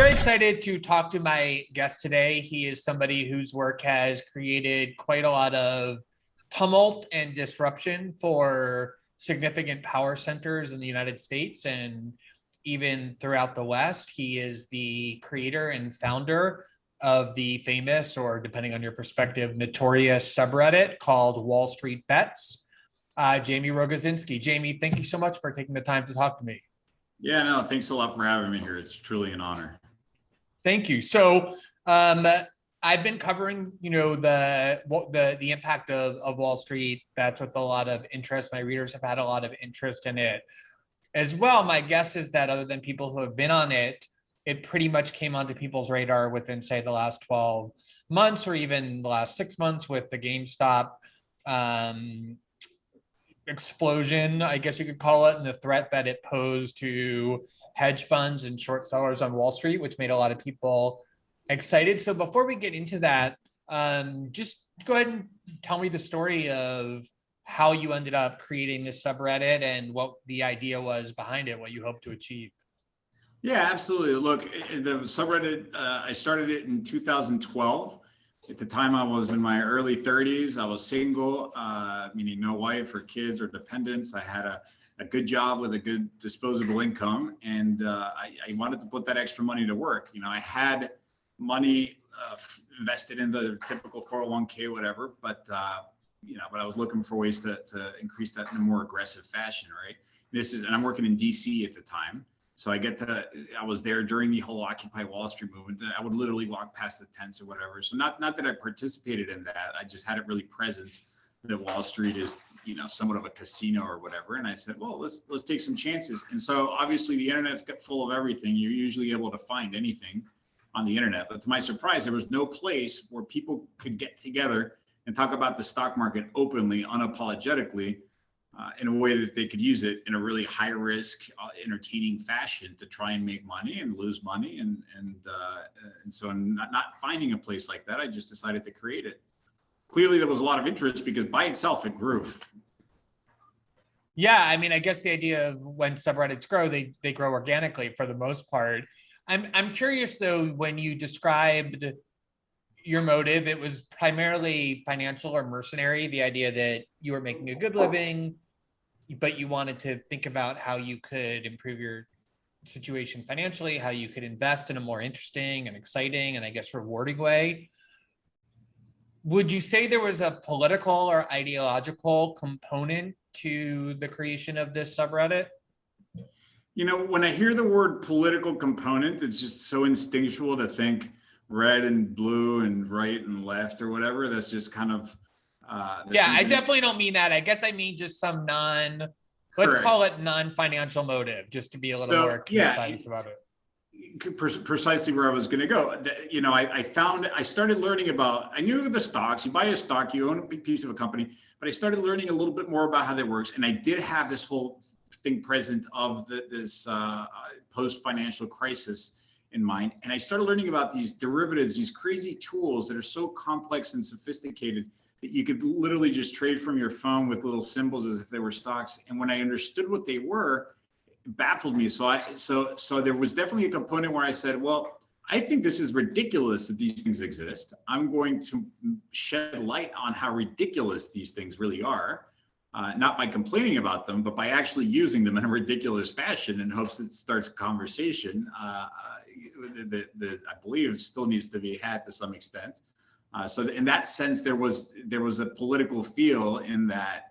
very excited to talk to my guest today. He is somebody whose work has created quite a lot of tumult and disruption for significant power centers in the United States and even throughout the West. He is the creator and founder of the famous, or depending on your perspective, notorious subreddit called WallStreetBets. Jaime Rogozinski. Jaime, thank you so much for taking the time to talk to me. Yeah, no, thanks a lot for having me here. It's truly an honor. Thank you. So I've been covering, the impact of Wall Street. That's with a lot of interest. My readers have had a lot of interest in it as well. My guess is that other than people who have been on it, it pretty much came onto people's radar within, say, the last 12 months or even the last 6 months with the GameStop explosion, I guess you could call it, and the threat that it posed to hedge funds and short sellers on Wall Street, which made a lot of people excited. So before we get into that, just go ahead and tell me the story of how you ended up creating this subreddit and what the idea was behind it, what you hope to achieve. Yeah, absolutely. Look, the subreddit, I started it in 2012. At the time, I was in my early 30s. I was single, meaning no wife or kids or dependents. I had a good job with a good disposable income, and I wanted to put that extra money to work. I had money invested in the typical 401k, whatever, but I was looking for ways to increase that in a more aggressive fashion, right? And I'm working in DC at the time. So I was there during the whole Occupy Wall Street movement. I would literally walk past the tents or whatever. So not that I participated in that. I just had it really present that Wall Street is, somewhat of a casino or whatever. And I said, well, let's take some chances. And so obviously the internet's got full of everything. You're usually able to find anything on the internet. But to my surprise, there was no place where people could get together and talk about the stock market openly, unapologetically, in a way that they could use it in a really high risk, entertaining fashion to try and make money and lose money. And so not finding a place like that, I just decided to create it. Clearly there was a lot of interest because by itself it grew. Yeah, I mean, I guess the idea of when subreddits grow, they grow organically for the most part. I'm curious though, when you described your motive, it was primarily financial or mercenary, the idea that you were making a good living, but you wanted to think about how you could improve your situation financially, how you could invest in a more interesting and exciting and I guess rewarding way. Would you say there was a political or ideological component to the creation of this subreddit? When I hear the word political component, it's just so instinctual to think red and blue and right and left or whatever. That's just kind of I definitely don't mean that. I guess I mean just some let's call it non-financial motive, just to be a little more concise about it. Precisely where I was going to go. I started learning about, I knew the stocks. You buy a stock, you own a big piece of a company, but I started learning a little bit more about how that works. And I did have this whole thing present of this post-financial crisis in mind. And I started learning about these derivatives, these crazy tools that are so complex and sophisticated that you could literally just trade from your phone with little symbols as if they were stocks. And when I understood what they were, it baffled me. So there was definitely a component where I said, well, I think this is ridiculous that these things exist. I'm going to shed light on how ridiculous these things really are. Not by complaining about them, but by actually using them in a ridiculous fashion in hopes that it starts a conversation that I believe still needs to be had to some extent. So in that sense, there was a political feel in that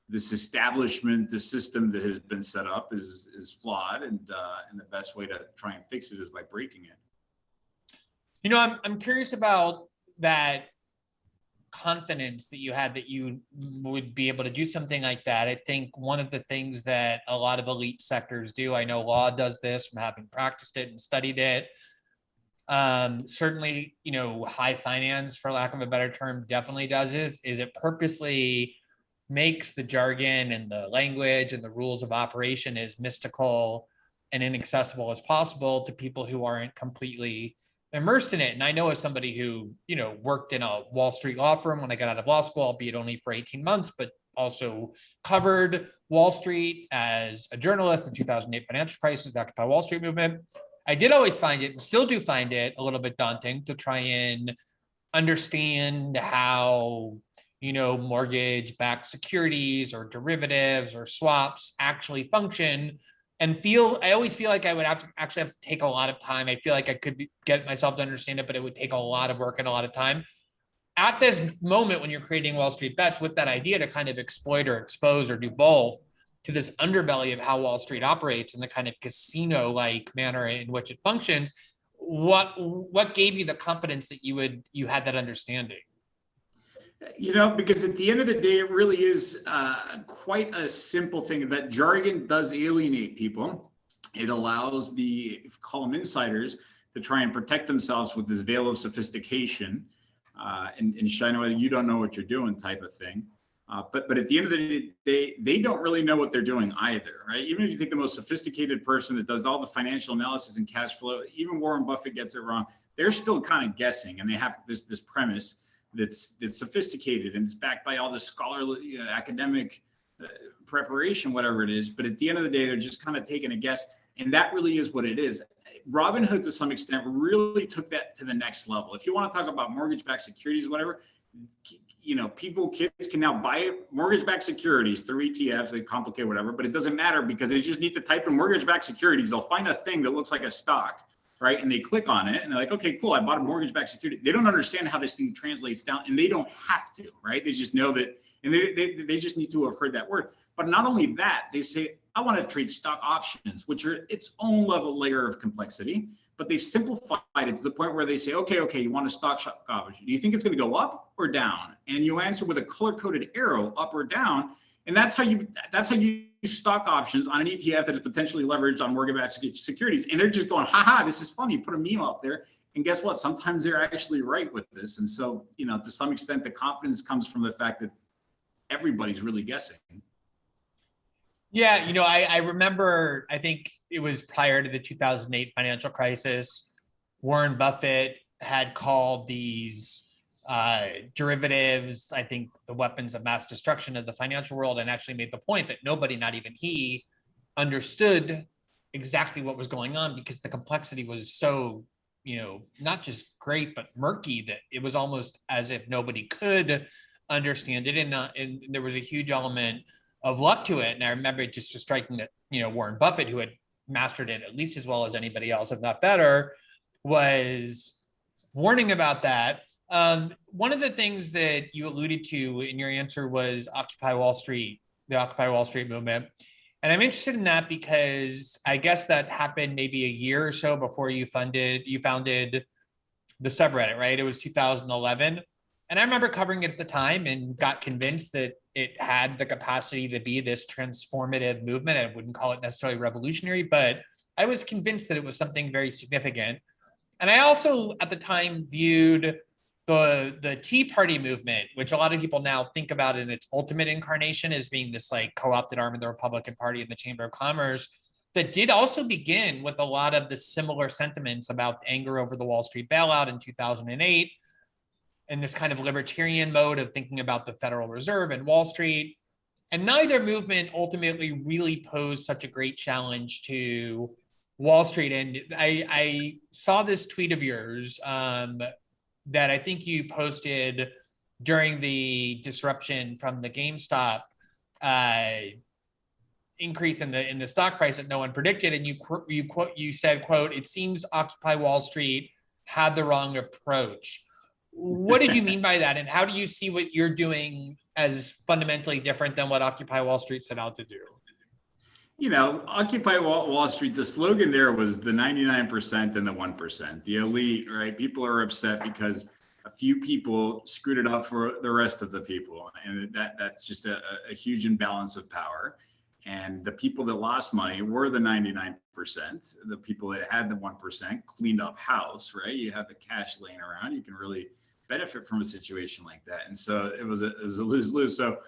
this establishment, the system that has been set up is flawed, and the best way to try and fix it is by breaking it. I'm curious about that confidence that you had that you would be able to do something like that. I think one of the things that a lot of elite sectors do, I know law does this from having practiced it and studied it. Certainly, high finance, for lack of a better term, definitely does is it purposely makes the jargon and the language and the rules of operation as mystical and inaccessible as possible to people who aren't completely immersed in it. And I know as somebody who, worked in a Wall Street law firm when I got out of law school, albeit only for 18 months, but also covered Wall Street as a journalist, the 2008 financial crisis, the Occupy Wall Street movement. I did always find it, and still do find it, a little bit daunting to try and understand how, mortgage-backed securities or derivatives or swaps actually function. And I always feel like I would actually have to take a lot of time. I feel like I could get myself to understand it, but it would take a lot of work and a lot of time. At this moment, when you're creating Wall Street Bets with that idea to kind of exploit or expose or do both to this underbelly of how Wall Street operates and the kind of casino-like manner in which it functions, what gave you the confidence that you had that understanding? Because at the end of the day, it really is quite a simple thing. That jargon does alienate people. It allows call them insiders, to try and protect themselves with this veil of sophistication and shine away, you don't know what you're doing type of thing. But at the end of the day, they don't really know what they're doing either, right? Even if you think the most sophisticated person that does all the financial analysis and cash flow, even Warren Buffett gets it wrong, they're still kind of guessing, and they have this premise that's sophisticated and it's backed by all this scholarly academic preparation, whatever it is. But at the end of the day, they're just kind of taking a guess, and that really is what it is. Robinhood, to some extent, really took that to the next level. If you want to talk about mortgage-backed securities, whatever, kids can now buy mortgage-backed securities through ETFs. They complicate whatever, but it doesn't matter because they just need to type in mortgage-backed securities. They'll find a thing that looks like a stock, right? And they click on it and they're like, okay, cool, I bought a mortgage-backed security. They don't understand how this thing translates down, and they don't have to, right? They just know that, and they just need to have heard that word. But not only that, they say, I want to trade stock options, which are its own layer of complexity, but they've simplified it to the point where they say, okay, you want a stock option. Do you think it's going to go up or down? And you answer with a color-coded arrow, up or down. And that's how you use stock options on an ETF that is potentially leveraged on mortgage-backed securities. And they're just going, haha, this is funny. Put a meme up there. And guess what? Sometimes they're actually right with this. And so, to some extent, the confidence comes from the fact that everybody's really guessing. Yeah, I remember, I think it was prior to the 2008 financial crisis, Warren Buffett had called these derivatives, I think, the weapons of mass destruction of the financial world, and actually made the point that nobody, not even he, understood exactly what was going on because the complexity was so, not just great, but murky, that it was almost as if nobody could understand it. And there was a huge element of luck to it. And I remember it just striking that, Warren Buffett, who had mastered it at least as well as anybody else, if not better, was warning about that. One of the things that you alluded to in your answer was Occupy Wall Street, the Occupy Wall Street movement. And I'm interested in that because I guess that happened maybe a year or so before you founded the subreddit, right? It was 2011. And I remember covering it at the time and got convinced that it had the capacity to be this transformative movement. I wouldn't call it necessarily revolutionary, but I was convinced that it was something very significant. And I also, at the time, viewed the Tea Party movement, which a lot of people now think about in its ultimate incarnation as being this like co-opted arm of the Republican Party in the Chamber of Commerce, that did also begin with a lot of the similar sentiments about anger over the Wall Street bailout in 2008, and this kind of libertarian mode of thinking about the Federal Reserve and Wall Street. And neither movement ultimately really posed such a great challenge to Wall Street. And I saw this tweet of yours that I think you posted during the disruption from the GameStop increase in the stock price that no one predicted. And you said, quote, "It seems Occupy Wall Street had the wrong approach." What did you mean by that? And how do you see what you're doing as fundamentally different than what Occupy Wall Street set out to do? Occupy Wall Street, the slogan there was the 99% and the 1%, the elite, right? People are upset because a few people screwed it up for the rest of the people. And that's just a huge imbalance of power. And the people that lost money were the 99%. The people that had the 1% cleaned up house, right? You have the cash laying around. You can really benefit from a situation like that. And so it was a lose-lose. So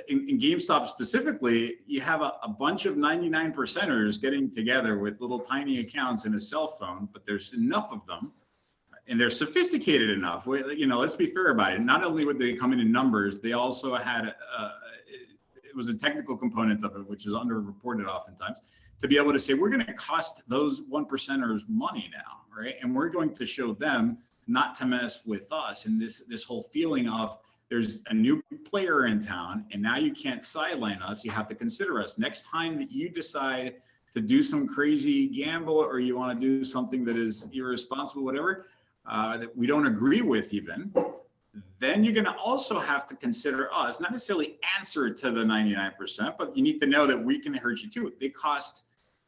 in GameStop specifically, you have a bunch of 99%ers getting together with little tiny accounts and a cell phone, but there's enough of them and they're sophisticated enough. Let's be fair about it. Not only would they come in numbers, they also had it was a technical component of it, which is underreported oftentimes, to be able to say, we're going to cost those 1%ers money now, right? And we're going to show them not to mess with us. And this whole feeling of there's a new player in town, and now you can't sideline us. You have to consider us. Next time that you decide to do some crazy gamble, or you want to do something that is irresponsible, whatever, that we don't agree with even, then you're going to also have to consider us, not necessarily answer to the 99%, but you need to know that we can hurt you too.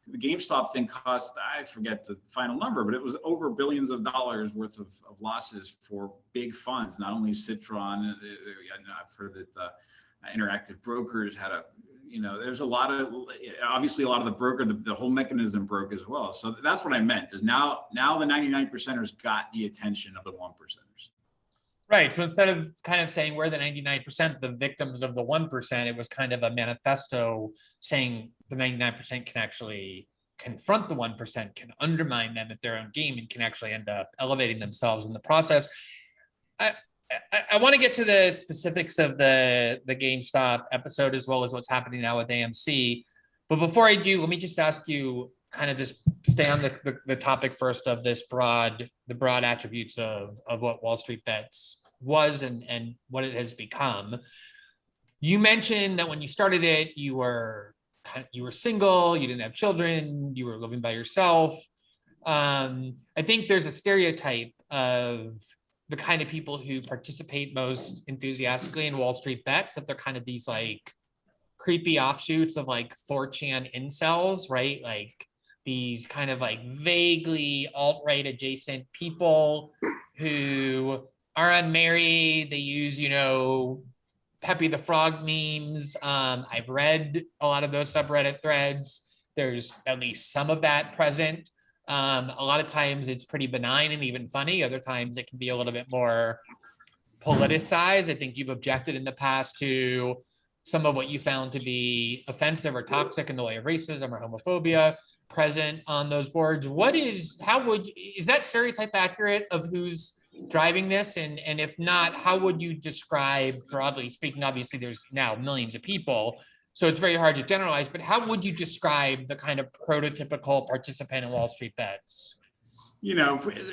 The GameStop thing cost, I forget the final number, but it was over billions of dollars worth of losses for big funds, not only Citron. I've heard that Interactive Brokers had there's a lot of, obviously a lot of the whole mechanism broke as well. So that's what I meant, is now the 99%ers got the attention of the 1%ers. Right. So instead of kind of saying we're the 99%, the victims of the 1%, it was kind of a manifesto saying the 99% can actually confront the 1%, can undermine them at their own game, and can actually end up elevating themselves in the process. I want to get to the specifics of the GameStop episode, as well as what's happening now with AMC. But before I do, let me just ask you, kind of just stay on the topic first of the broad attributes of what WallStreetBets was and what it has become. You mentioned that when you started it, you were single, you didn't have children, you were living by yourself. I think there's a stereotype of the kind of people who participate most enthusiastically in WallStreetBets, that they're kind of these like creepy offshoots of like 4chan incels, right? Like these kind of like vaguely alt-right adjacent people who are unmarried. They use, Peppy the Frog memes. I've read a lot of those subreddit threads. There's at least some of that present. A lot of times it's pretty benign and even funny. Other times it can be a little bit more politicized. I think you've objected in the past to some of what you found to be offensive or toxic in the way of racism or homophobia present on those boards. Is that stereotype accurate of who's driving this? And if not, how would you describe, broadly speaking, obviously there's now millions of people, so it's very hard to generalize, but how would you describe the kind of prototypical participant in WallStreetBets?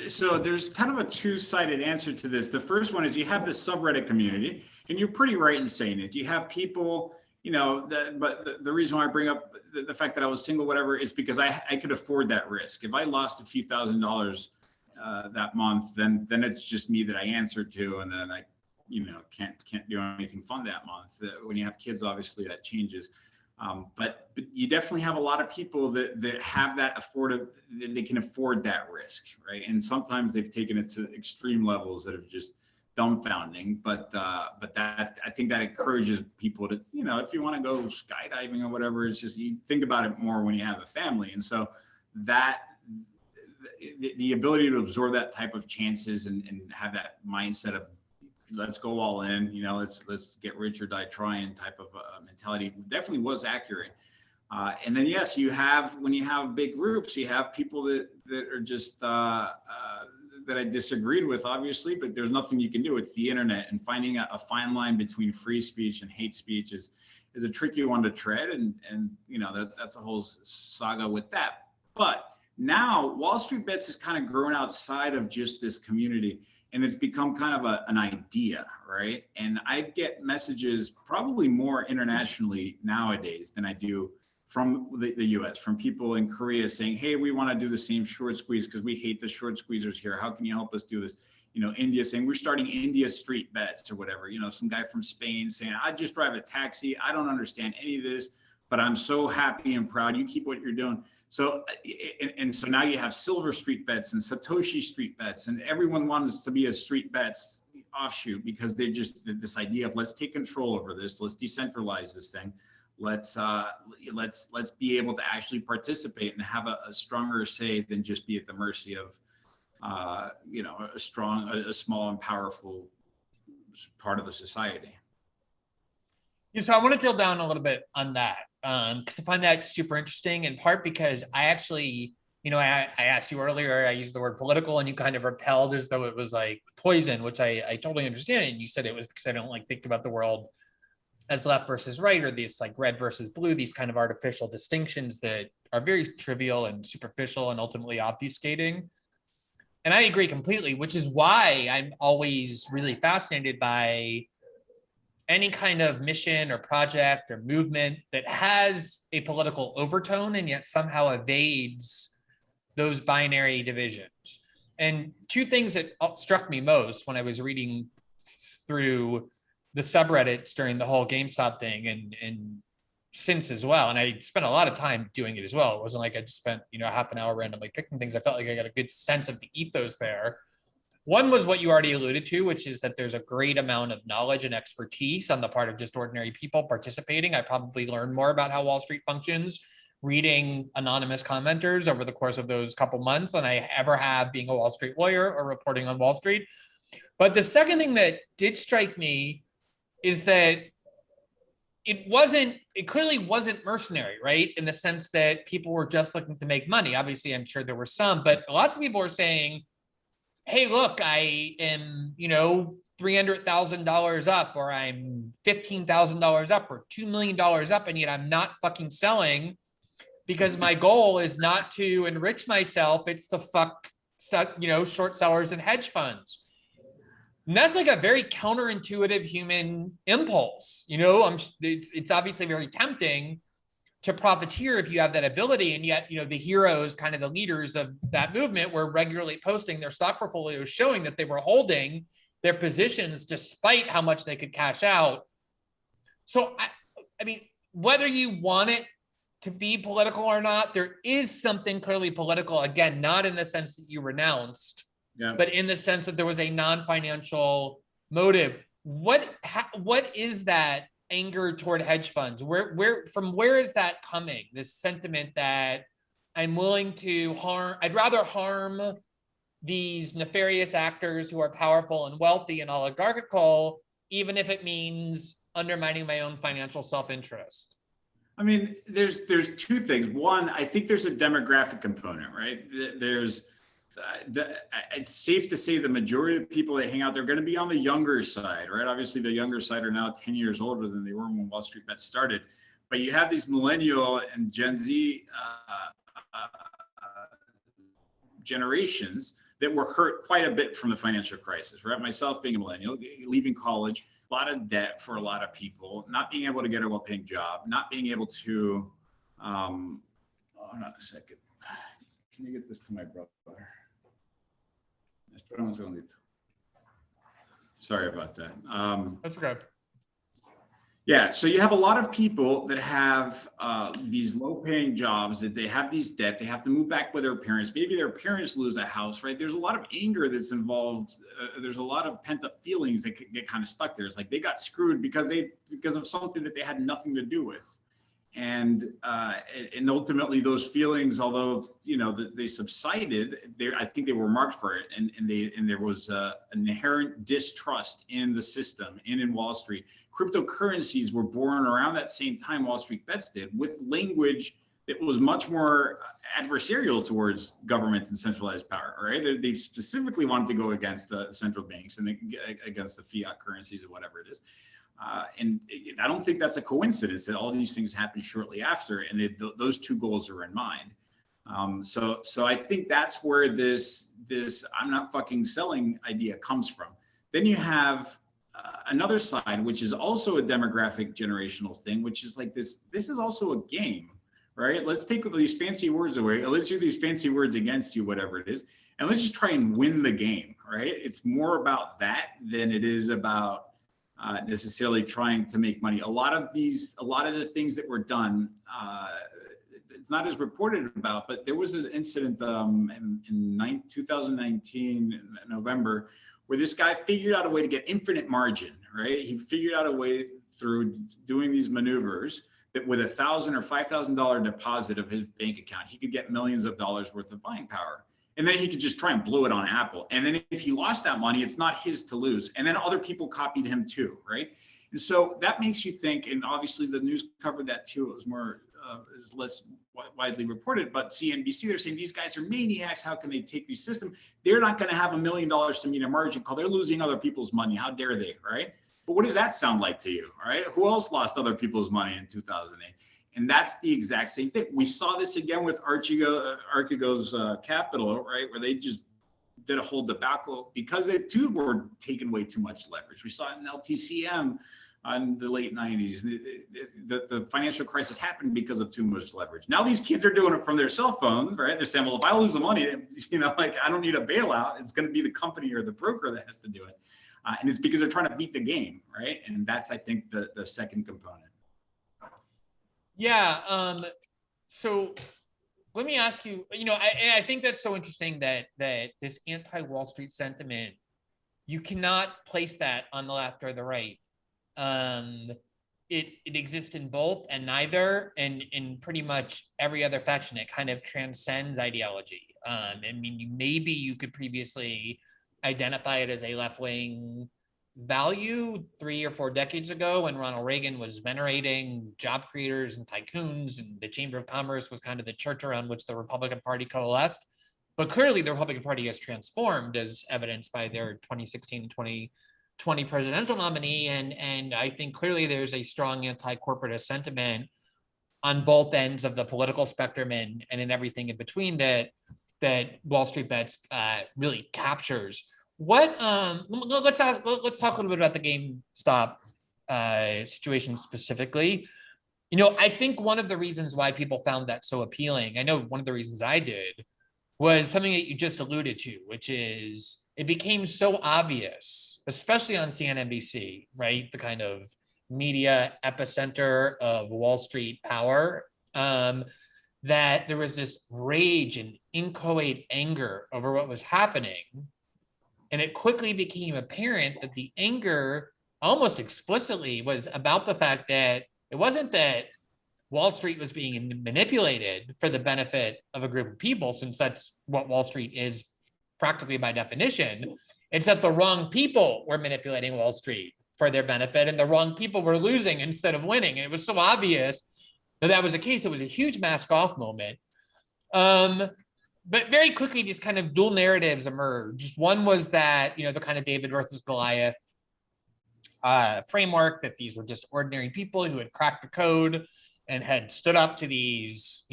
So there's kind of a two-sided answer to this. The first one is you have this subreddit community, and you're pretty right in saying it. You have people, but the reason why I bring up the fact that I was single, whatever, is because I could afford that risk. If I lost a few $1,000s that month, then it's just me that I answered to, and then I can't do anything fun that month. When you have kids, obviously that changes. But you definitely have a lot of people that have that they can afford that risk, right? And sometimes they've taken it to extreme levels that are just dumbfounding. But that, I think that encourages people to, if you want to go skydiving or whatever, it's just, you think about it more when you have a family. And so that the ability to absorb that type of chances and have that mindset of, let's go all in, let's get rich or die trying type of mentality definitely was accurate. And then, yes, when you have big groups, you have people that are just, that I disagreed with, obviously, but there's nothing you can do. It's the internet, and finding a fine line between free speech and hate speech is a tricky one to tread. And that's a whole saga with that. But now WallStreetBets has kind of grown outside of just this community, and it's become kind of an idea, right? And I get messages probably more internationally nowadays than I do from the US, from people in Korea saying, hey, we want to do the same short squeeze because we hate the short squeezers here. How can you help us do this? India saying, we're starting India street bets or whatever. Some guy from Spain saying, I just drive a taxi. I don't understand any of this, but I'm so happy and proud. You keep what you're doing. So, and so now you have Silver Street Bets and Satoshi Street Bets, and everyone wants to be a Street Bets offshoot because they just, this idea of let's take control over this, let's decentralize this thing, let's be able to actually participate and have a stronger say than just be at the mercy of, a small and powerful part of the society. Yeah, so I want to drill down a little bit on that because I find that super interesting, in part because I actually, I asked you earlier, I used the word political and you kind of repelled as though it was like poison, which I totally understand. And you said it was because I don't think about the world as left versus right, or these like red versus blue, these kind of artificial distinctions that are very trivial and superficial and ultimately obfuscating. And I agree completely, which is why I'm always really fascinated by any kind of mission or project or movement that has a political overtone and yet somehow evades those binary divisions. And two things that struck me most when I was reading through the subreddits during the whole GameStop thing and since as well, and I spent a lot of time doing it as well. It wasn't like I just spent, half an hour randomly picking things. I felt like I got a good sense of the ethos there. One was what you already alluded to, which is that there's a great amount of knowledge and expertise on the part of just ordinary people participating. I probably learned more about how Wall Street functions reading anonymous commenters over the course of those couple months than I ever have being a Wall Street lawyer or reporting on Wall Street. But the second thing that did strike me is that it clearly wasn't mercenary, right? In the sense that people were just looking to make money. Obviously, I'm sure there were some, but lots of people were saying, hey, look, I am, $300,000 up, or I'm $15,000 up, or $2 million up, and yet I'm not fucking selling because my goal is not to enrich myself. It's to fuck, short sellers and hedge funds. And that's like a very counterintuitive human impulse. It's obviously very tempting to profiteer if you have that ability. And yet, the heroes, kind of the leaders of that movement, were regularly posting their stock portfolios showing that they were holding their positions despite how much they could cash out. So, I mean, whether you want it to be political or not, there is something clearly political, again, not in the sense that you renounced, but in the sense that there was a non-financial motive. What is that anger toward hedge funds? Where is that coming? This sentiment that I'm willing to I'd rather harm these nefarious actors who are powerful and wealthy and oligarchical, even if it means undermining my own financial self-interest. I mean, there's two things. One, I think there's a demographic component, right? It's safe to say the majority of the people that hang out, they're going to be on the younger side, right? Obviously, the younger side are now 10 years older than they were when WallStreetBets started. But you have these millennial and Gen Z generations that were hurt quite a bit from the financial crisis, right? Myself being a millennial, leaving college, a lot of debt for a lot of people, not being able to get a well-paying job, not being able to, hold on a second. Can you get this to my brother? Sorry about that. That's okay. Yeah, so you have a lot of people that have these low-paying jobs, that they have these debt, they have to move back with their parents. Maybe their parents lose a house, right? There's a lot of anger that's involved. There's a lot of pent-up feelings that get kind of stuck there. It's like they got screwed because of something that they had nothing to do with. And ultimately those feelings, although they subsided, I think they were marked for it, and there was an inherent distrust in the system and in Wall Street. Cryptocurrencies were born around that same time WallStreetBets did, with language that was much more adversarial towards government and centralized power. Right? They specifically wanted to go against the central banks and against the fiat currencies or whatever it is. And I don't think that's a coincidence that all these things happen shortly after, and those two goals are in mind. So I think that's where this I'm not fucking selling idea comes from. Then you have another side, which is also a demographic generational thing, which is like this is also a game, right? Let's take these fancy words away. Let's use these fancy words against you, whatever it is, and let's just try and win the game, right? It's more about that than it is about necessarily trying to make money. A lot of the things that were done, it's not as reported about, but there was an incident in 2019 in November where this guy figured out a way to get infinite margin, right? He figured out a way through doing these maneuvers that with $1,000 or $5,000 deposit of his bank account, he could get millions of dollars worth of buying power. And then he could just try and blow it on Apple. And then if he lost that money, it's not his to lose. And then other people copied him too, right? And so that makes you think, and obviously the news covered that too. It was more, is less widely reported, but CNBC, they're saying these guys are maniacs. How can they take these systems? They're not going to have $1 million to meet a margin call. They're losing other people's money. How dare they, right? But what does that sound like to you? All right. Who else lost other people's money in 2008? And that's the exact same thing. We saw this again with Archegos Capital, right, where they just did a whole debacle because they too were taking way too much leverage. We saw it in LTCM in the late 90s. The financial crisis happened because of too much leverage. Now these kids are doing it from their cell phones, right? They're saying, well, if I lose the money, like I don't need a bailout. It's going to be the company or the broker that has to do it. And it's because they're trying to beat the game, right? And that's, I think, the second component. Yeah. So let me ask you, I think that's so interesting that this anti-Wall Street sentiment, you cannot place that on the left or the right. It exists in both and neither, and in pretty much every other faction. It kind of transcends ideology. I mean, maybe you could previously identify it as a left-wing value 3 or 4 decades ago when Ronald Reagan was venerating job creators and tycoons, and the Chamber of Commerce was kind of the church around which the Republican Party coalesced. But clearly the Republican Party has transformed, as evidenced by their 2016 and 2020 presidential nominee. And I think clearly there's a strong anti-corporatist sentiment on both ends of the political spectrum and in everything in between that WallStreetBets really captures. Let's talk a little bit about the GameStop situation specifically. I think one of the reasons why people found that so appealing, I know one of the reasons I did, was something that you just alluded to, which is it became so obvious, especially on CNBC, right? The kind of media epicenter of Wall Street power, that there was this rage and inchoate anger over what was happening. And it quickly became apparent that the anger almost explicitly was about the fact that it wasn't that Wall Street was being manipulated for the benefit of a group of people, since that's what Wall Street is practically by definition. It's that the wrong people were manipulating Wall Street for their benefit, and the wrong people were losing instead of winning. And it was so obvious that was the case. It was a huge mask off moment. But very quickly, these kind of dual narratives emerged. One was that, the kind of David versus Goliath framework, that these were just ordinary people who had cracked the code and had stood up to these,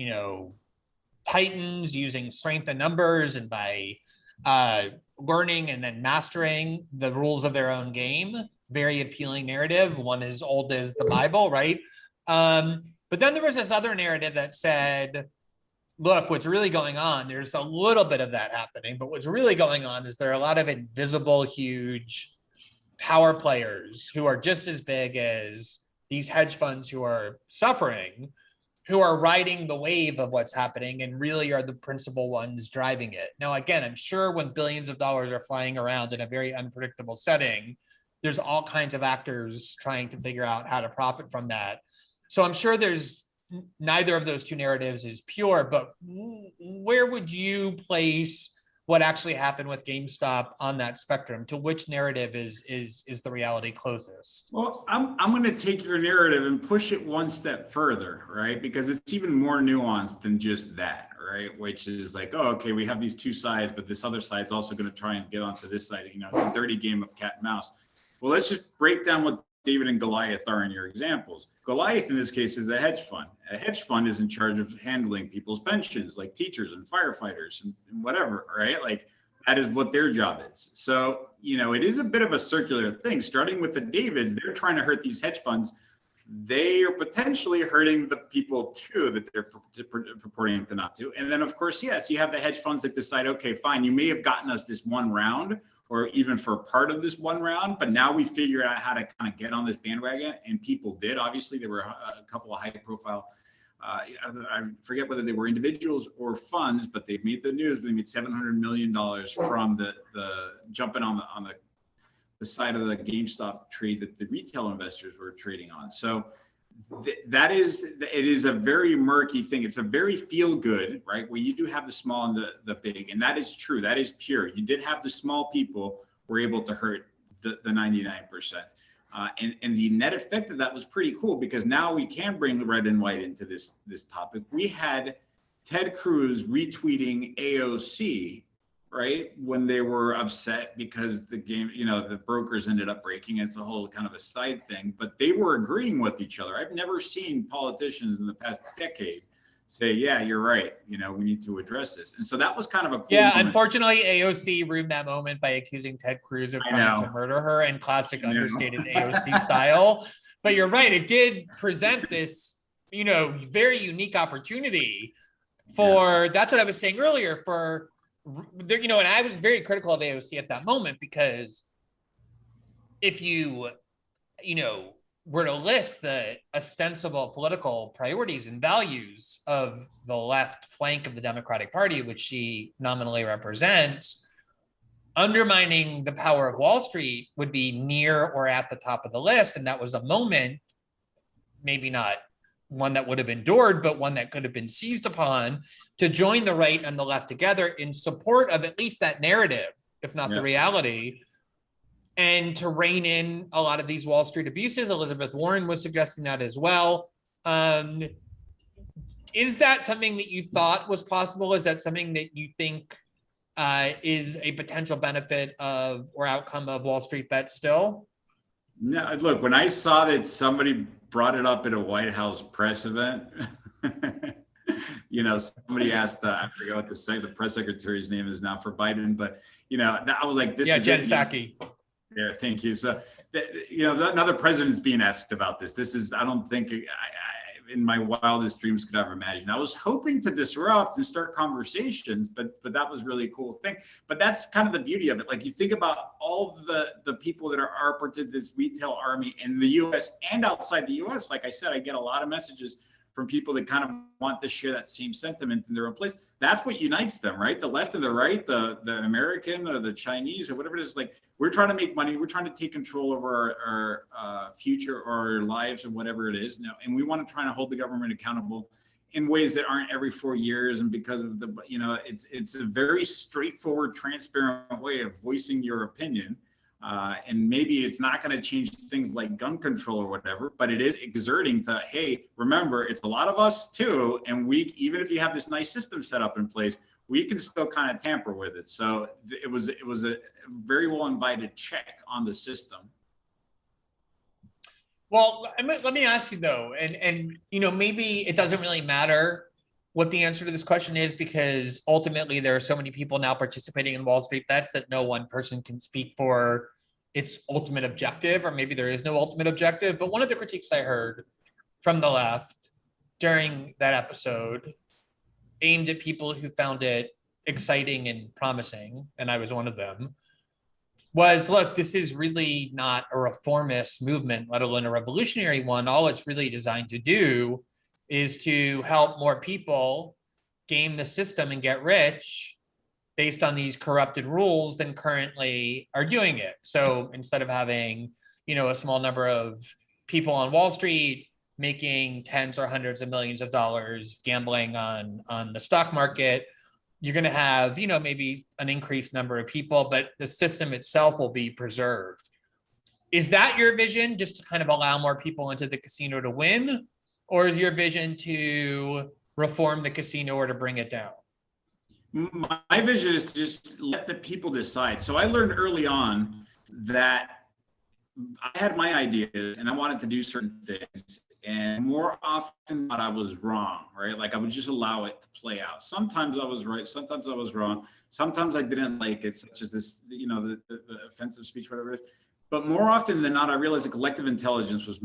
titans using strength in numbers and by learning and then mastering the rules of their own game. Very appealing narrative, one as old as the Bible, right? But then there was this other narrative that said, look, what's really going on, there's a little bit of that happening, but what's really going on is there are a lot of invisible, huge power players who are just as big as these hedge funds who are suffering, who are riding the wave of what's happening and really are the principal ones driving it. Now, again, I'm sure when billions of dollars are flying around in a very unpredictable setting, there's all kinds of actors trying to figure out how to profit from that. So I'm sure there's neither of those two narratives is pure, but where would you place what actually happened with GameStop on that spectrum? To which narrative is the reality closest? Well, I'm going to take your narrative and push it one step further, right? Because it's even more nuanced than just that, right? Which is like, oh, okay, we have these two sides, but this other side's also going to try and get onto this side. It's a dirty game of cat and mouse. Well, let's just break down what David and Goliath are in your examples. Goliath in this case is a hedge fund. A hedge fund is in charge of handling people's pensions, like teachers and firefighters and whatever, right? Like that is what their job is. So, it is a bit of a circular thing. Starting with the Davids, they're trying to hurt these hedge funds. They are potentially hurting the people too that they're purporting to not to. And then of course, yes, you have the hedge funds that decide, okay, fine, you may have gotten us this one round, or even for part of this one round, but now we figured out how to kind of get on this bandwagon, and people did. Obviously, there were a couple of high-profile, I forget whether they were individuals or funds, but they made the news. They made $700 million from the jumping on the side of the GameStop trade that the retail investors were trading on. So it is a very murky thing. It's a very feel good, right? Where you do have the small and the big, and that is true. That is pure. You did have the small people were able to hurt the 99%. And the net effect of that was pretty cool, because now we can bring the red and white into this topic. We had Ted Cruz retweeting AOC right? When they were upset because the game, the brokers ended up breaking. It's a whole kind of a side thing, but they were agreeing with each other. I've never seen politicians in the past decade say, yeah, you're right. We need to address this. And so that was kind of a cool Yeah, moment. unfortunately, AOC ruined that moment by accusing Ted Cruz of I trying to know. murder her in classic I know. understated AOC style. But you're right, it did present this, very unique opportunity Yeah. for, that's what I was saying earlier, for, and I was very critical of AOC at that moment because if you were to list the ostensible political priorities and values of the left flank of the Democratic Party, which she nominally represents, undermining the power of Wall Street would be near or at the top of the list. And that was a moment, maybe not one that would have endured, but one that could have been seized upon to join the right and the left together in support of at least that narrative, if not the reality, and to rein in a lot of these Wall Street abuses. Elizabeth Warren was suggesting that as well. Is that something that you thought was possible? Is that something that you think is a potential benefit of or outcome of WallStreetBets still? No, look, when I saw that somebody brought it up at a White House press event, somebody asked, I forget what the press secretary's name is now for Biden, but, I was like, this is Jen Psaki. Yeah, thank you. So, another president's being asked about this. This is, I don't think in my wildest dreams could ever imagine. I was hoping to disrupt and start conversations, but that was really a cool thing. But that's kind of the beauty of it. Like you think about all the people that are part of this retail army in the US and outside the US. Like I said, I get a lot of messages from people that kind of want to share that same sentiment in their own place. That's what unites them, right? The left and the right, the American or the Chinese or whatever it is. Like we're trying to make money. We're trying to take control over our future or our lives or whatever it is. And we want to try to hold the government accountable in ways that aren't every 4 years. And because of it's a very straightforward, transparent way of voicing your opinion. And maybe it's not going to change things like gun control or whatever, but it is exerting to, hey, remember, it's a lot of us too. And even if you have this nice system set up in place, we can still kind of tamper with it. So it was a very well invited check on the system. Well, let me ask you though, and maybe it doesn't really matter what the answer to this question is, because ultimately there are so many people now participating in WallStreetBets that no one person can speak for its ultimate objective, or maybe there is no ultimate objective. But one of the critiques I heard from the left during that episode aimed at people who found it exciting and promising, and I was one of them, was, look, this is really not a reformist movement, let alone a revolutionary one. All it's really designed to do is to help more people game the system and get rich based on these corrupted rules than currently are doing it. So instead of having, a small number of people on Wall Street making tens or hundreds of millions of dollars gambling on the stock market, you're going to have, maybe an increased number of people, but the system itself will be preserved. Is that your vision, just to kind of allow more people into the casino to win? Or is your vision to reform the casino or to bring it down? My vision is to just let the people decide. So I learned early on that I had my ideas and I wanted to do certain things. And more often than not, I was wrong, right? Like I would just allow it to play out. Sometimes I was right. Sometimes I was wrong. Sometimes I didn't like it, such as this, the offensive speech, whatever it is. But more often than not, I realized the collective intelligence was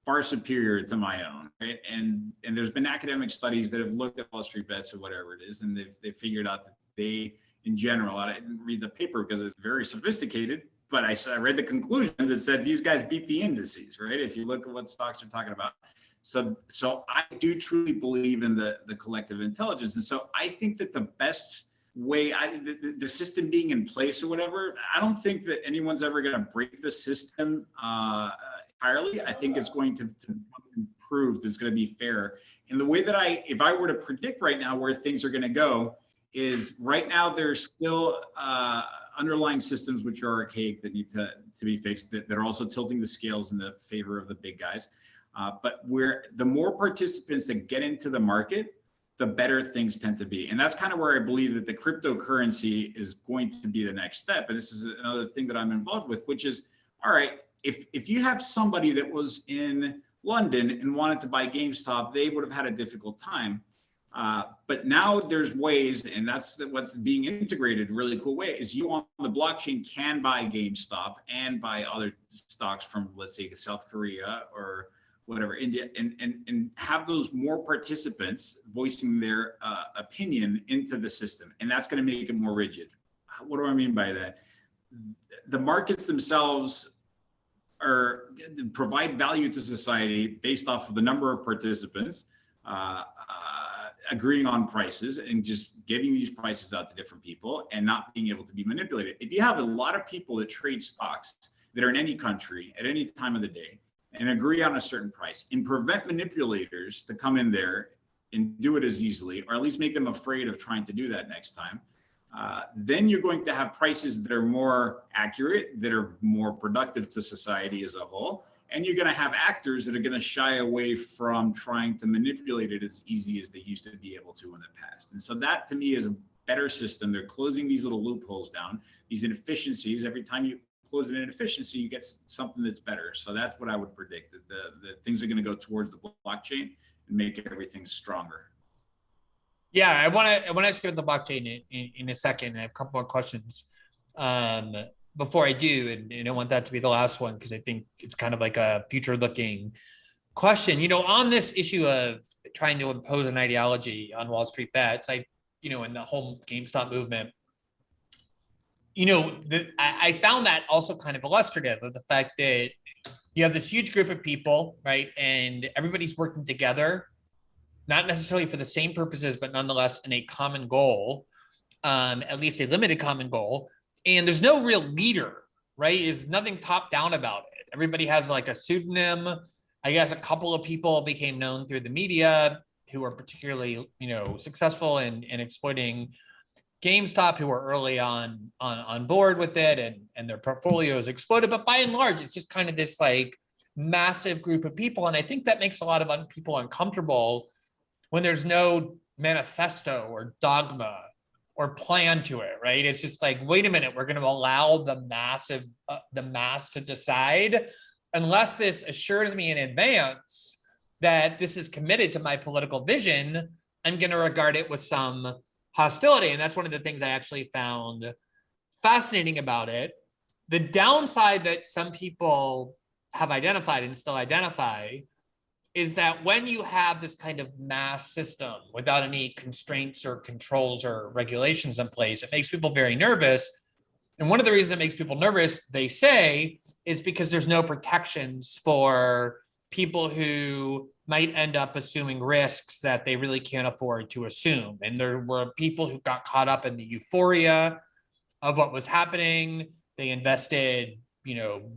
far superior to my own, right? And there's been academic studies that have looked at WallStreetBets or whatever it is, and they've figured out that they, in general, I didn't read the paper because it's very sophisticated, but I read the conclusion that said these guys beat the indices, right? If you look at what stocks are talking about. So I do truly believe in the collective intelligence. And so I think that the best way, the system being in place or whatever, I don't think that anyone's ever going to break the system entirely. I think it's going to improve. It's going to be fair. And the way that if I were to predict right now where things are going to go, is right now there's still underlying systems which are archaic that need to be fixed, that are also tilting the scales in the favor of the big guys. But the more participants that get into the market, the better things tend to be. And that's kind of where I believe that the cryptocurrency is going to be the next step. And this is another thing that I'm involved with, which is, all right, if you have somebody that was in London and wanted to buy GameStop, they would have had a difficult time. But now there's ways, and that's what's being integrated really cool way, is you on the blockchain can buy GameStop and buy other stocks from, let's say, South Korea or whatever, India, and have those more participants voicing their opinion into the system. And that's going to make it more rigid. What do I mean by that? The markets themselves provide value to society based off of the number of participants, agreeing on prices and just giving these prices out to different people and not being able to be manipulated. If you have a lot of people that trade stocks that are in any country at any time of the day and agree on a certain price and prevent manipulators to come in there and do it as easily, or at least make them afraid of trying to do that next time, then you're going to have prices that are more accurate, that are more productive to society as a whole. And you're going to have actors that are going to shy away from trying to manipulate it as easy as they used to be able to in the past. And so that to me is a better system. They're closing these little loopholes down, these inefficiencies. Every time you close an inefficiency, you get something that's better. So that's what I would predict, that the things are going to go towards the blockchain and make everything stronger. Yeah, I want to ask you about the blockchain in a second. I have a couple more questions before I do, and I want that to be the last one because I think it's kind of like a future-looking question. On this issue of trying to impose an ideology on WallStreetBets, in the whole GameStop movement, I found that also kind of illustrative of the fact that you have this huge group of people, right, and everybody's working together, not necessarily for the same purposes, but nonetheless in a common goal, at least a limited common goal. And there's no real leader, right? There's nothing top down about it. Everybody has like a pseudonym. I guess a couple of people became known through the media who are particularly, successful in exploiting GameStop, who were early on board with it, and their portfolios exploded. But by and large, it's just kind of this like massive group of people. And I think that makes a lot of people uncomfortable when there's no manifesto or dogma or plan to it, right? It's just like, wait a minute, we're going to allow the mass to decide, unless this assures me in advance that this is committed to my political vision, I'm going to regard it with some hostility. And that's one of the things I actually found fascinating about it. The downside that some people have identified and still identify is that when you have this kind of mass system without any constraints or controls or regulations in place, it makes people very nervous. And one of the reasons it makes people nervous, they say, is because there's no protections for people who might end up assuming risks that they really can't afford to assume. And there were people who got caught up in the euphoria of what was happening. They invested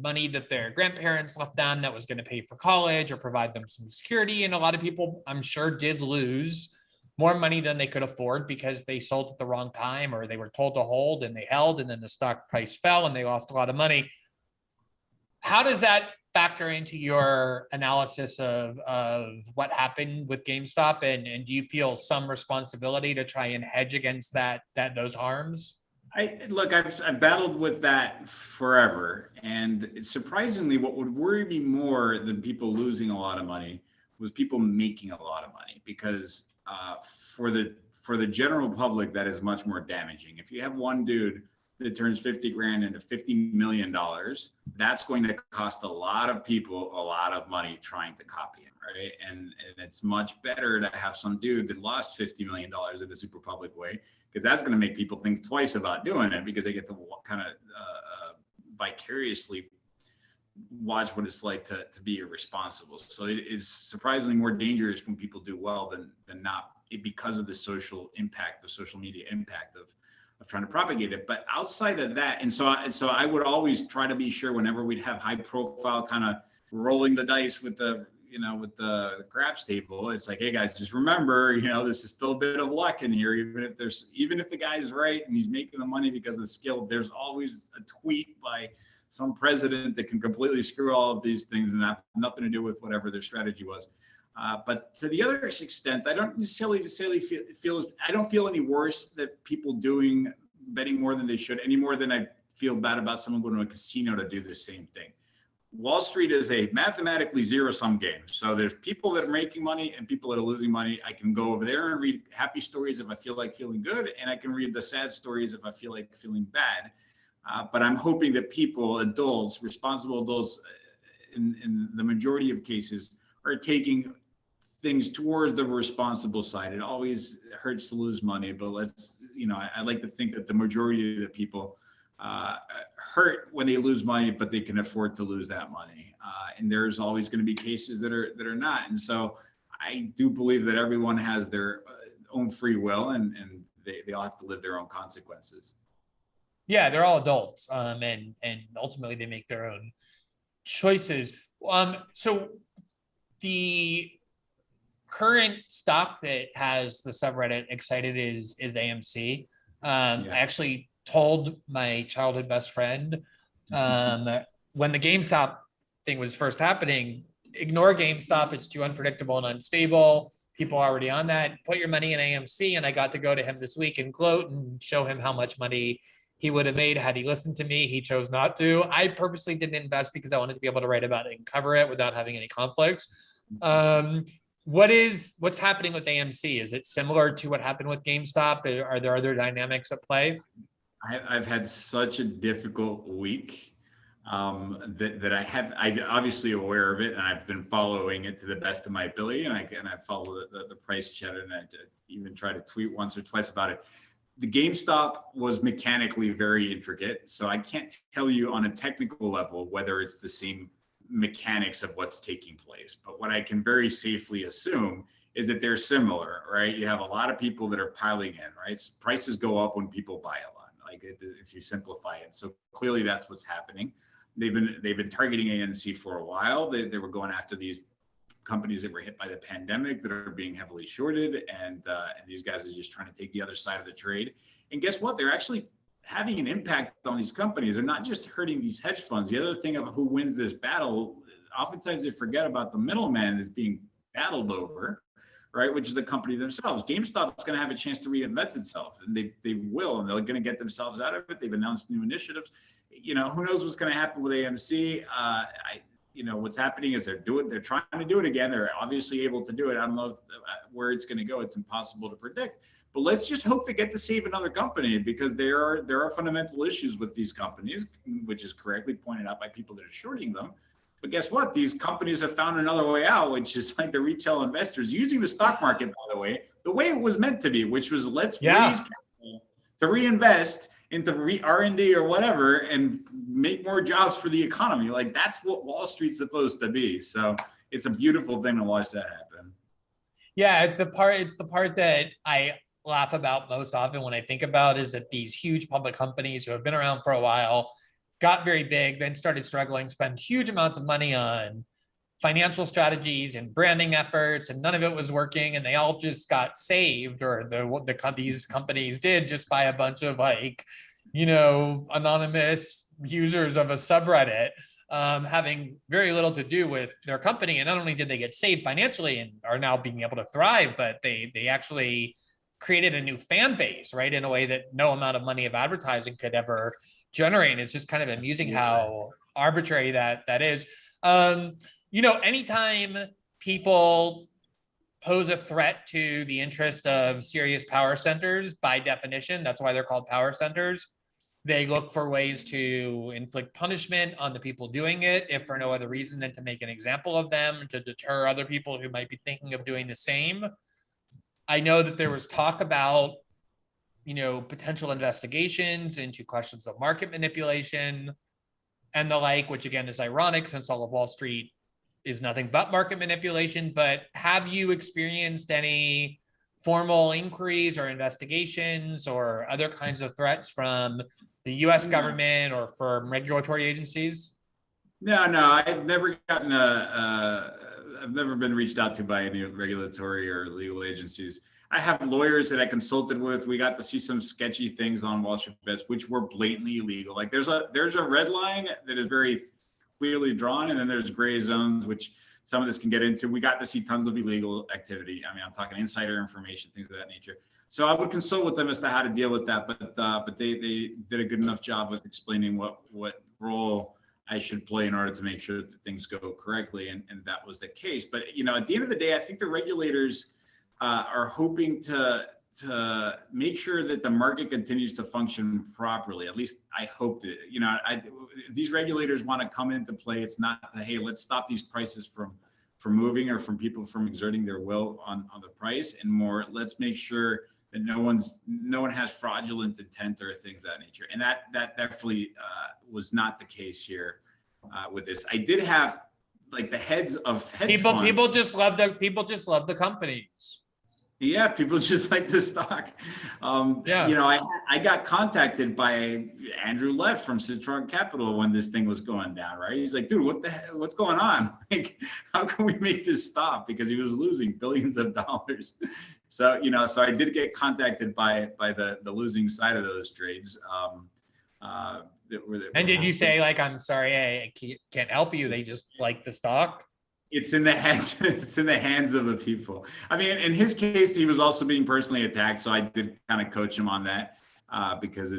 money that their grandparents left them that was going to pay for college or provide them some security. And a lot of people, I'm sure, did lose more money than they could afford because they sold at the wrong time, or they were told to hold and they held, and then the stock price fell and they lost a lot of money. How does that factor into your analysis of what happened with GameStop? And do you feel some responsibility to try and hedge against those harms? I've battled with that forever, and it's surprisingly what would worry me more than people losing a lot of money was people making a lot of money, because for the general public that is much more damaging. If you have one dude that turns 50 grand into $50 million, that's going to cost a lot of people a lot of money trying to copy him, right? And it's much better to have some dude that lost $50 million in a super public way, because that's going to make people think twice about doing it, because they get to kind of vicariously watch what it's like to be irresponsible. So it is surprisingly more dangerous when people do well than not, because of the social impact, the social media impact of trying to propagate it. But outside of that, and so I would always try to be sure whenever we'd have high profile kind of rolling the dice with the craps table, it's like, hey guys, just remember, this is still a bit of luck in here. Even if the guy's right and he's making the money because of the skill, there's always a tweet by some president that can completely screw all of these things and have nothing to do with whatever their strategy was. But to the other extent, I don't necessarily feel I don't feel any worse that people betting more than they should, any more than I feel bad about someone going to a casino to do the same thing. Wall Street is a mathematically zero-sum game. So there's people that are making money and people that are losing money. I can go over there and read happy stories if I feel like feeling good, and I can read the sad stories if I feel like feeling bad. But I'm hoping that people, adults, responsible adults, in the majority of cases, are taking things towards the responsible side. It always hurts to lose money, but I like to think that the majority of the people hurt when they lose money, but they can afford to lose that money. And there's always going to be cases that are not. And so I do believe that everyone has their own free will, and they all have to live their own consequences. Yeah, they're all adults, and ultimately they make their own choices. So the current stock that has the subreddit excited is AMC. I actually told my childhood best friend when the GameStop thing was first happening, ignore GameStop. It's too unpredictable and unstable. People are already on that. Put your money in AMC. And I got to go to him this week and gloat and show him how much money he would have made had he listened to me. He chose not to. I purposely didn't invest because I wanted to be able to write about it and cover it without having any conflicts. What's happening with AMC? Is it similar to what happened with GameStop? Are there other dynamics at play? I've had such a difficult week that I'm obviously aware of it, and I've been following it to the best of my ability. And I follow the price chatter, and I even try to tweet once or twice about it. The GameStop was mechanically very intricate, so I can't tell you on a technical level whether it's the same mechanics of what's taking place. But what I can very safely assume is that they're similar, right? You have a lot of people that are piling in, right? Prices go up when people buy a lot, like if you simplify it. So clearly that's what's happening. They've been targeting AMC for a while. They were going after these companies that were hit by the pandemic that are being heavily shorted, and these guys are just trying to take the other side of the trade. And guess what? They're actually having an impact on these companies. They're not just hurting these hedge funds. The other thing of who wins this battle, oftentimes they forget about the middleman that's being battled over, right? Which is the company themselves. GameStop is going to have a chance to reinvent itself, and they will, and they're going to get themselves out of it. They've announced new initiatives. Who knows what's going to happen with AMC? What's happening is they're trying to do it again. They're obviously able to do it. I don't know where it's going to go. It's impossible to predict. But let's just hope they get to save another company, because there are fundamental issues with these companies, which is correctly pointed out by people that are shorting them. But guess what? These companies have found another way out, which is like the retail investors using the stock market, by the way it was meant to be, which was let's raise capital to reinvest into R&D or whatever and make more jobs for the economy. Like that's what Wall Street's supposed to be. So it's a beautiful thing to watch that happen. Yeah, it's the part that I laugh about most often when I think about is that these huge public companies who have been around for a while got very big, then started struggling, spent huge amounts of money on financial strategies and branding efforts, and none of it was working, and they all just got saved, or these companies did, just by a bunch of anonymous users of a subreddit having very little to do with their company. And not only did they get saved financially and are now being able to thrive, but they actually created a new fan base, right, in a way that no amount of money of advertising could ever generate. And it's just kind of amusing how arbitrary that is. Anytime people pose a threat to the interest of serious power centers, by definition, that's why they're called power centers, they look for ways to inflict punishment on the people doing it, if for no other reason than to make an example of them, to deter other people who might be thinking of doing the same. I know that there was talk about, potential investigations into questions of market manipulation and the like, which again is ironic since all of Wall Street is nothing but market manipulation. But have you experienced any formal inquiries or investigations or other kinds of threats from the US government or from regulatory agencies? No, I've never gotten I've never been reached out to by any regulatory or legal agencies. I have lawyers that I consulted with. We got to see some sketchy things on WallStreetBets, which were blatantly illegal. Like there's a red line that is very clearly drawn, and then there's gray zones, which some of this can get into. We got to see tons of illegal activity. I mean, I'm talking insider information, things of that nature. So I would consult with them as to how to deal with that. But they did a good enough job with explaining what role I should play in order to make sure that things go correctly, and that was the case. But at the end of the day, I think the regulators are hoping to make sure that the market continues to function properly. At least I hope that, these regulators want to come into play. It's not, hey, let's stop these prices from moving or from people from exerting their will on the price, and more, let's make sure that no one has fraudulent intent or things of that nature. And that definitely was not the case here with this. I did have like the heads of hedge funds. People just love the companies. Yeah, people just like the stock. I got contacted by Andrew Leff from Citron Capital when this thing was going down, right? He's like, dude, what's going on? Like, how can we make this stop? Because he was losing billions of dollars. So, so I did get contacted by the losing side of those trades. And did you say, like, I'm sorry, I can't help you, they just like the stock? It's in the hands of the people. I mean, in his case, he was also being personally attacked, so I did kind of coach him on that because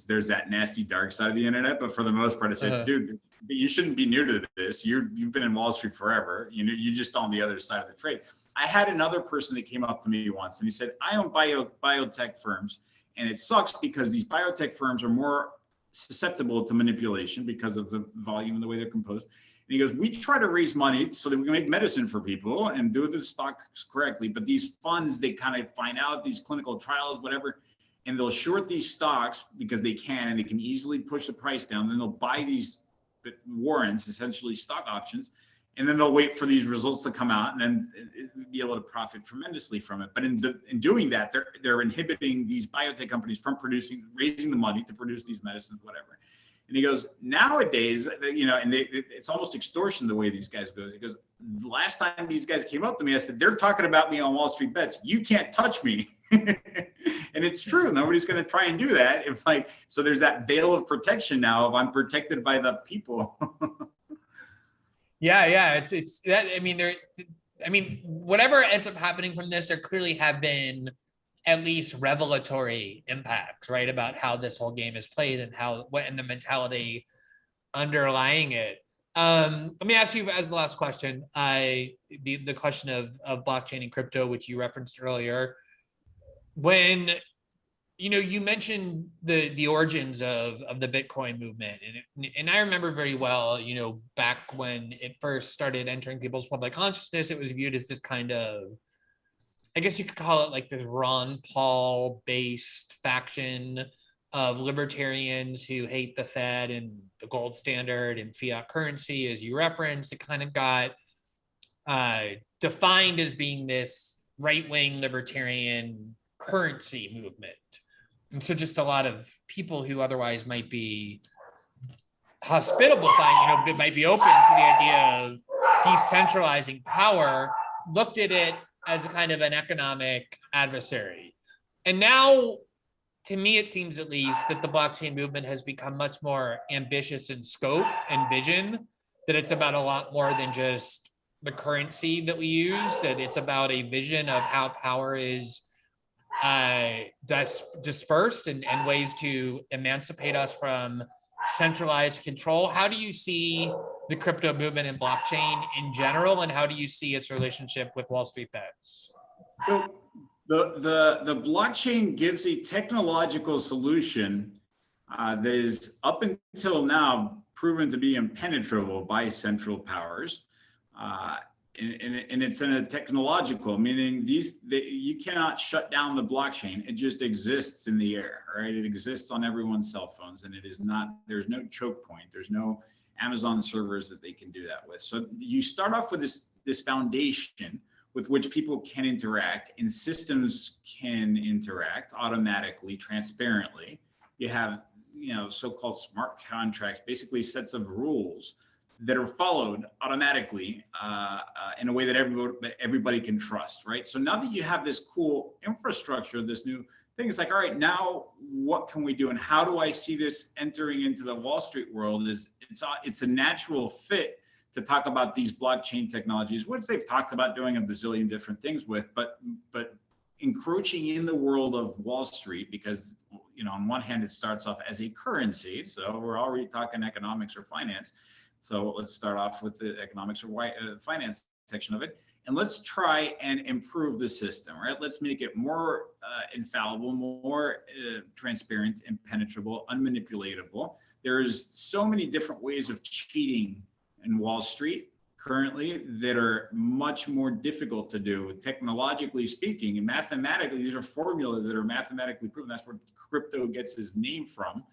there's that nasty dark side of the internet. But for the most part, I said, dude, you shouldn't be new to this. You've been in Wall Street forever. You're just on the other side of the trade. I had another person that came up to me once, and he said, I own biotech firms, and it sucks because these biotech firms are more susceptible to manipulation because of the volume and the way they're composed. And he goes, we try to raise money so that we can make medicine for people and do the stocks correctly. But these funds, they kind of find out these clinical trials, whatever, and they'll short these stocks because they can, and they can easily push the price down. Then they'll buy these warrants, essentially stock options, and then they'll wait for these results to come out and then be able to profit tremendously from it. But in doing that, they're inhibiting these biotech companies from raising the money to produce these medicines, whatever. And he goes, nowadays, it's almost extortion the way these guys go. He goes, the last time these guys came up to me, I said, they're talking about me on WallStreetBets. You can't touch me. And it's true. Nobody's going to try and do that. So there's that veil of protection now of I'm protected by the people. Yeah. It's that. I mean, whatever ends up happening from this, there clearly have been at least revelatory impacts, right, about how this whole game is played and and the mentality underlying it. Let me ask you as the last question, the question of blockchain and crypto, which you referenced earlier. When you mentioned the origins of the Bitcoin movement, and I remember very well, back when it first started entering people's public consciousness, it was viewed as this kind of, I guess you could call it like this Ron Paul based faction of libertarians who hate the Fed and the gold standard and fiat currency, as you referenced. It kind of got defined as being this right-wing libertarian currency movement. And so just a lot of people who otherwise might be hospitable, might be open to the idea of decentralizing power, looked at it as a kind of an economic adversary. And now, to me, it seems at least that the blockchain movement has become much more ambitious in scope and vision, that it's about a lot more than just the currency that we use, that it's about a vision of how power is dispersed and ways to emancipate us from centralized control. How do you see the crypto movement and blockchain in general, and how do you see its relationship with WallStreetBets? So the blockchain gives a technological solution that is up until now proven to be impenetrable by central powers. And it's in a technological, meaning you cannot shut down the blockchain. It just exists in the air, right? It exists on everyone's cell phones, and there's no choke point. There's no Amazon servers that they can do that with. So you start off with this foundation with which people can interact, and systems can interact automatically, transparently. You have, so-called smart contracts, basically sets of rules that are followed automatically in a way that everybody can trust, right? So now that you have this cool infrastructure, this new thing, it's like, all right, now what can we do? And how do I see this entering into the Wall Street world? It's a natural fit to talk about these blockchain technologies, which they've talked about doing a bazillion different things with, but encroaching in the world of Wall Street, because, you know, on one hand, it starts off as a currency. So we're already talking economics or finance. So let's start off with the economics or finance section of it. And let's try and improve the system, right? Let's make it more infallible, more transparent, impenetrable, unmanipulatable. There's so many different ways of cheating in Wall Street currently that are much more difficult to do, technologically speaking, and mathematically. These are formulas that are mathematically proven. That's where crypto gets its name from.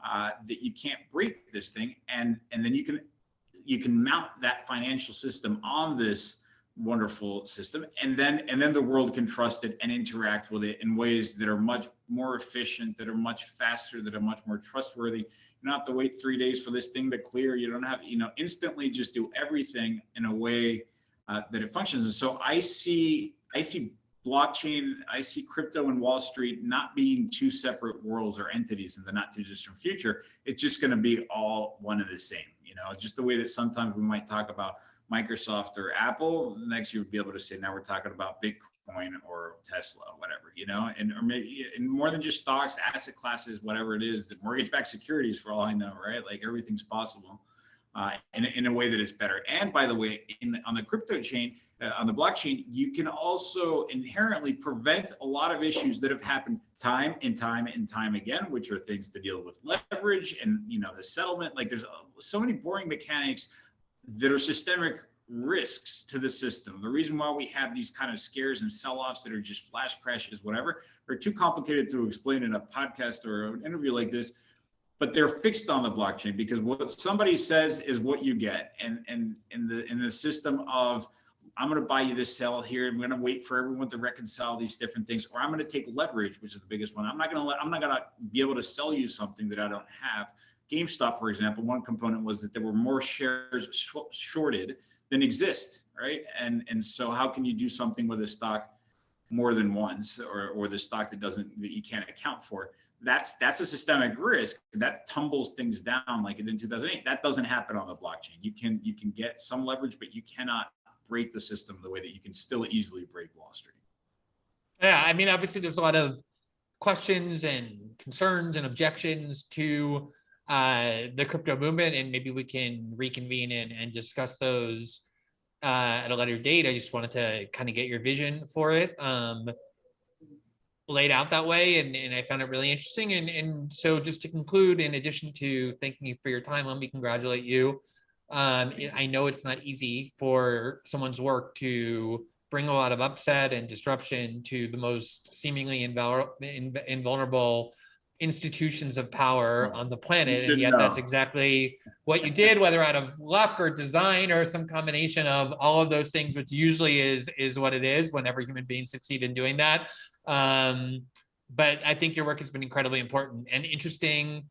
That you can't break this thing, and then you can mount that financial system on this wonderful system, and then the world can trust it and interact with it in ways that are much more efficient, that are much faster, that are much more trustworthy. You don't have to wait 3 days for this thing to clear. You don't have, instantly just do everything in a way that it functions. And so I see blockchain, I see crypto and Wall Street not being two separate worlds or entities in the not too distant future. It's just going to be all one and the same. Just the way that sometimes we might talk about Microsoft or Apple, next you would be able to say, now we're talking about Bitcoin or Tesla, whatever, or maybe in more than just stocks, asset classes, whatever it is, the mortgage-backed securities, for all I know, right? Like everything's possible in a way that is better. And by the way, on the crypto chain, on the blockchain, you can also inherently prevent a lot of issues that have happened time and time and time again, which are things to deal with leverage and, the settlement. Like there's so many boring mechanics that are systemic risks to the system. The reason why we have these kind of scares and sell-offs that are just flash crashes, whatever, are too complicated to explain in a podcast or an interview like this, but they're fixed on the blockchain because what somebody says is what you get. And in the system of, I'm going to buy you this sell here, I'm going to wait for everyone to reconcile these different things, or I'm going to take leverage, which is the biggest one. I'm not going to be able to sell you something that I don't have. GameStop, for example, one component was that there were more shares shorted than exist, right? And so how can you do something with a stock more than once, or the stock that you can't account for? That's a systemic risk that tumbles things down, like it did in 2008. That doesn't happen on the blockchain. You can get some leverage, but you cannot break the system the way that you can still easily break Wall Street. Yeah, I mean, obviously there's a lot of questions and concerns and objections to the crypto movement, and maybe we can reconvene and discuss those at a later date. I just wanted to kind of get your vision for it laid out that way, and I found it really interesting. And so just to conclude, in addition to thanking you for your time, let me congratulate you. I know it's not easy for someone's work to bring a lot of upset and disruption to the most seemingly invulnerable institutions of power on the planet, and yet that's exactly what you did, whether out of luck or design or some combination of all of those things, which usually is what it is whenever human beings succeed in doing that. But I think your work has been incredibly important and interesting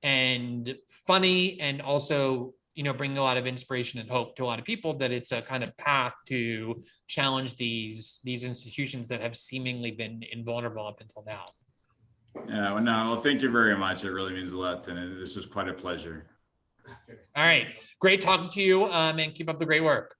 and funny, and also bringing a lot of inspiration and hope to a lot of people that it's a kind of path to challenge these institutions that have seemingly been invulnerable up until now. Yeah, well, thank you very much. It really means a lot, and this was quite a pleasure. All right, great talking to you, and keep up the great work.